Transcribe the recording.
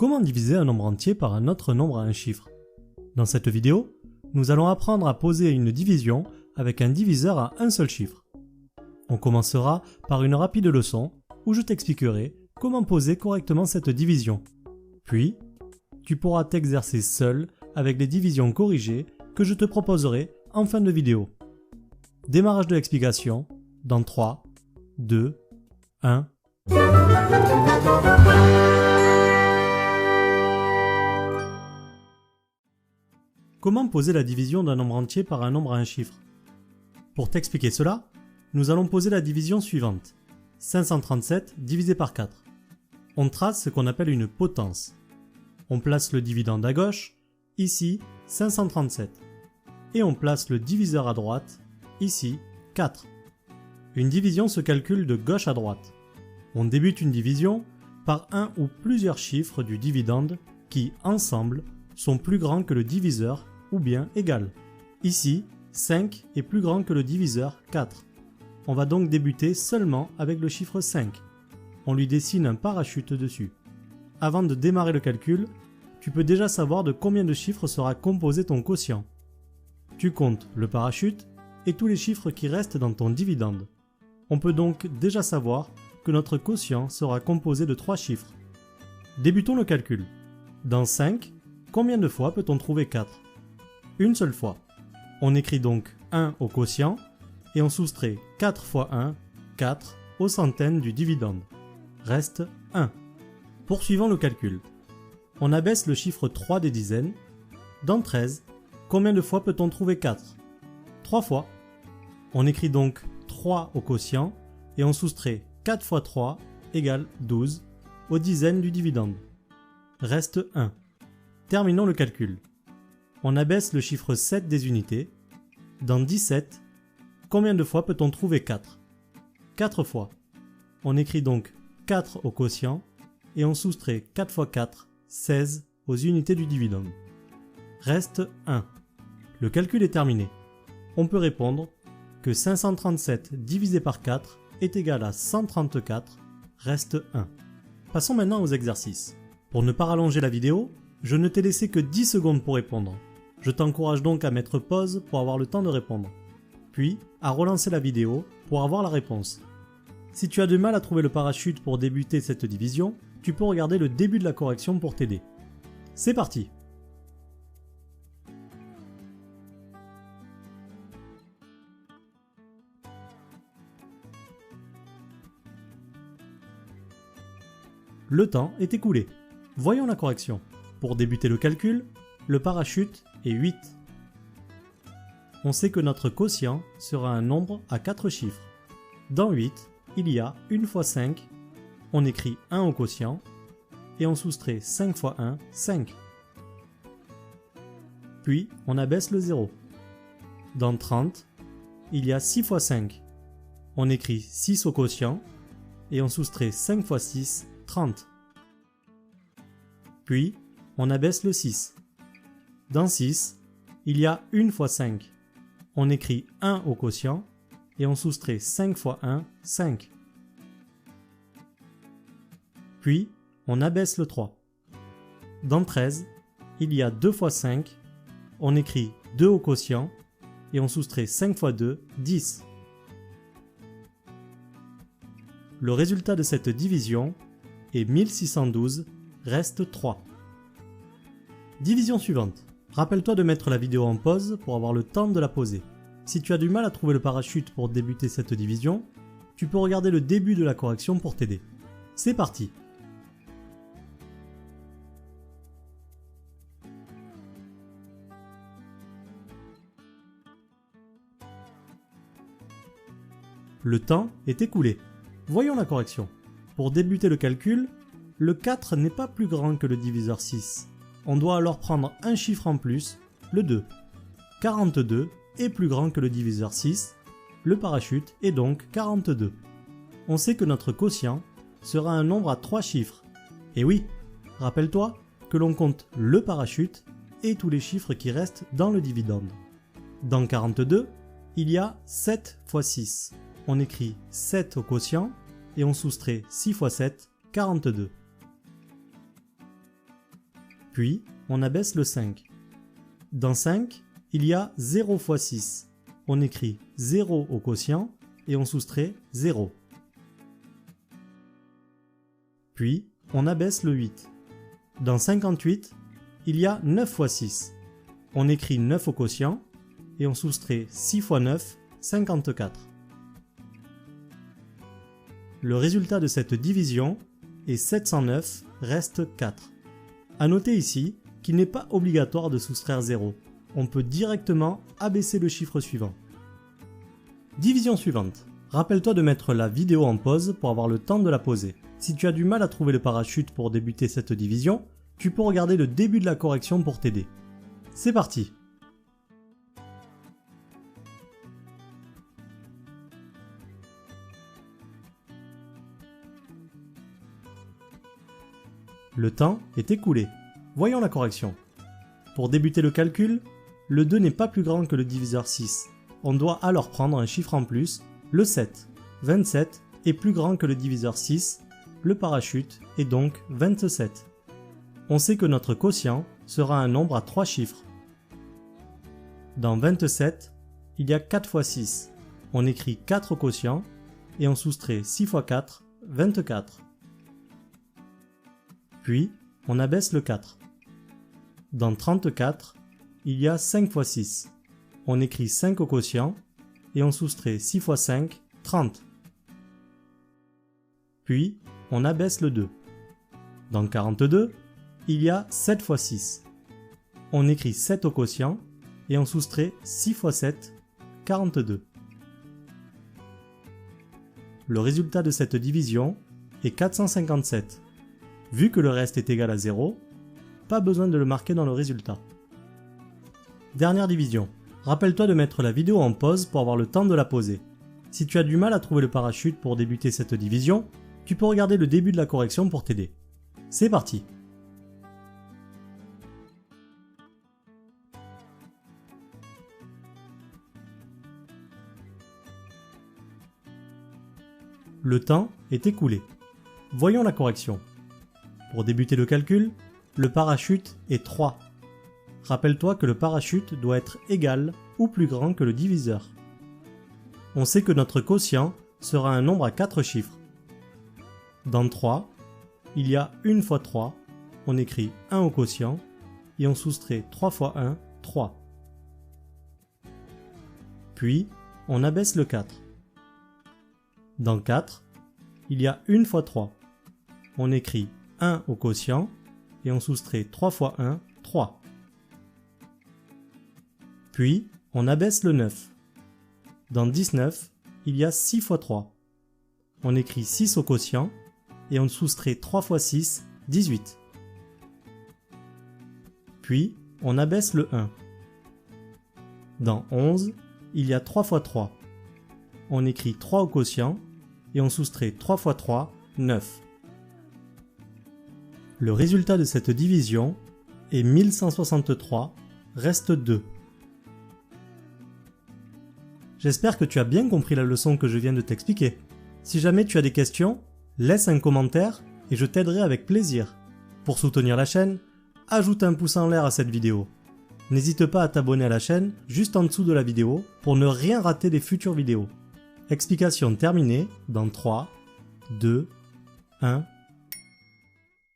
Comment diviser un nombre entier par un autre nombre à un chiffre? Dans cette vidéo, nous allons apprendre à poser une division avec un diviseur à un seul chiffre. On commencera par une rapide leçon où je t'expliquerai comment poser correctement cette division. Puis, tu pourras t'exercer seul avec les divisions corrigées que je te proposerai en fin de vidéo. Démarrage de l'explication dans 3, 2, 1... Comment poser la division d'un nombre entier par un nombre à un chiffre? Pour t'expliquer cela, nous allons poser la division suivante. 537 divisé par 4. On trace ce qu'on appelle une potence. On place le dividende à gauche, ici 537. Et on place le diviseur à droite, ici 4. Une division se calcule de gauche à droite. On débute une division par un ou plusieurs chiffres du dividende qui, ensemble, sont plus grands que le diviseur ou bien égal. Ici, 5 est plus grand que le diviseur 4. On va donc débuter seulement avec le chiffre 5. On lui dessine un parachute dessus. Avant de démarrer le calcul, tu peux déjà savoir de combien de chiffres sera composé ton quotient. Tu comptes le parachute et tous les chiffres qui restent dans ton dividende. On peut donc déjà savoir que notre quotient sera composé de 3 chiffres. Débutons le calcul. Dans 5, combien de fois peut-on trouver 4? Une seule fois. On écrit donc 1 au quotient et on soustrait 4 fois 1, 4 aux centaines du dividende. Reste 1. Poursuivons le calcul. On abaisse le chiffre 3 des dizaines. Dans 13, combien de fois peut-on trouver 4? 3 fois. On écrit donc 3 au quotient et on soustrait 4 fois 3 égale 12 aux dizaines du dividende. Reste 1. Terminons le calcul. On abaisse le chiffre 7 des unités. Dans 17, combien de fois peut-on trouver 4? 4 fois. On écrit donc 4 au quotient et on soustrait 4 fois 4, 16 aux unités du dividende. Reste 1. Le calcul est terminé. On peut répondre que 537 divisé par 4 est égal à 134, reste 1. Passons maintenant aux exercices. Pour ne pas rallonger la vidéo, je ne t'ai laissé que 10 secondes pour répondre. Je t'encourage donc à mettre pause pour avoir le temps de répondre. Puis, à relancer la vidéo pour avoir la réponse. Si tu as du mal à trouver le parachute pour débuter cette division, tu peux regarder le début de la correction pour t'aider. C'est parti! Le temps est écoulé. Voyons la correction. Pour débuter le calcul, le parachute est 8. On sait que notre quotient sera un nombre à 4 chiffres. Dans 8, il y a 1 fois 5. On écrit 1 au quotient et on soustrait 5 fois 1, 5. Puis, on abaisse le 0. Dans 30, il y a 6 fois 5. On écrit 6 au quotient et on soustrait 5 fois 6, 30. Puis, on abaisse le 6. Dans 6, il y a 1 fois 5. On écrit 1 au quotient et on soustrait 5 fois 1, 5. Puis, on abaisse le 3. Dans 13, il y a 2 fois 5. On écrit 2 au quotient et on soustrait 5 fois 2, 10. Le résultat de cette division est 1612, reste 3. Division suivante. Rappelle-toi de mettre la vidéo en pause pour avoir le temps de la poser. Si tu as du mal à trouver le parachute pour débuter cette division, tu peux regarder le début de la correction pour t'aider. C'est parti! Le temps est écoulé. Voyons la correction. Pour débuter le calcul, le 4 n'est pas plus grand que le diviseur 6. On doit alors prendre un chiffre en plus, le 2. 42 est plus grand que le diviseur 6, le parachute est donc 42. On sait que notre quotient sera un nombre à 3 chiffres. Et oui, rappelle-toi que l'on compte le parachute et tous les chiffres qui restent dans le dividende. Dans 42, il y a 7 fois 6. On écrit 7 au quotient et on soustrait 6 fois 7, 42. Puis, on abaisse le 5. Dans 5, il y a 0 fois 6. On écrit 0 au quotient et on soustrait 0. Puis, on abaisse le 8. Dans 58, il y a 9 fois 6. On écrit 9 au quotient et on soustrait 6 fois 9, 54. Le résultat de cette division est 709 reste 4. A noter ici qu'il n'est pas obligatoire de soustraire 0. On peut directement abaisser le chiffre suivant. Division suivante. Rappelle-toi de mettre la vidéo en pause pour avoir le temps de la poser. Si tu as du mal à trouver le parachute pour débuter cette division, tu peux regarder le début de la correction pour t'aider. C'est parti! Le temps est écoulé. Voyons la correction. Pour débuter le calcul, le 2 n'est pas plus grand que le diviseur 6. On doit alors prendre un chiffre en plus, le 7. 27 est plus grand que le diviseur 6, le parachute est donc 27. On sait que notre quotient sera un nombre à 3 chiffres. Dans 27, il y a 4 fois 6. On écrit 4 au quotient et on soustrait 6 fois 4, 24. Puis, on abaisse le 4. Dans 34, il y a 5 fois 6. On écrit 5 au quotient et on soustrait 6 fois 5, 30. Puis, on abaisse le 2. Dans 42, il y a 7 fois 6. On écrit 7 au quotient et on soustrait 6 fois 7, 42. Le résultat de cette division est 457. Vu que le reste est égal à 0, pas besoin de le marquer dans le résultat. Dernière division. Rappelle-toi de mettre la vidéo en pause pour avoir le temps de la poser. Si tu as du mal à trouver le parachute pour débuter cette division, tu peux regarder le début de la correction pour t'aider. C'est parti! Le temps est écoulé. Voyons la correction. Pour débuter le calcul, le parachute est 3. Rappelle-toi que le parachute doit être égal ou plus grand que le diviseur. On sait que notre quotient sera un nombre à 4 chiffres. Dans 3, il y a 1 fois 3, on écrit 1 au quotient et on soustrait 3 fois 1, 3. Puis, on abaisse le 4. Dans 4, il y a 1 fois 3. On écrit 1 au quotient et on soustrait 3 fois 1, 3. Puis, on abaisse le 9. Dans 19, il y a 6 fois 3. On écrit 6 au quotient et on soustrait 3 fois 6, 18. Puis, on abaisse le 1. Dans 11, il y a 3 fois 3. On écrit 3 au quotient et on soustrait 3 fois 3, 9. Le résultat de cette division est 1163, reste 2. J'espère que tu as bien compris la leçon que je viens de t'expliquer. Si jamais tu as des questions, laisse un commentaire et je t'aiderai avec plaisir. Pour soutenir la chaîne, ajoute un pouce en l'air à cette vidéo. N'hésite pas à t'abonner à la chaîne juste en dessous de la vidéo pour ne rien rater des futures vidéos. Explication terminée dans 3, 2, 1...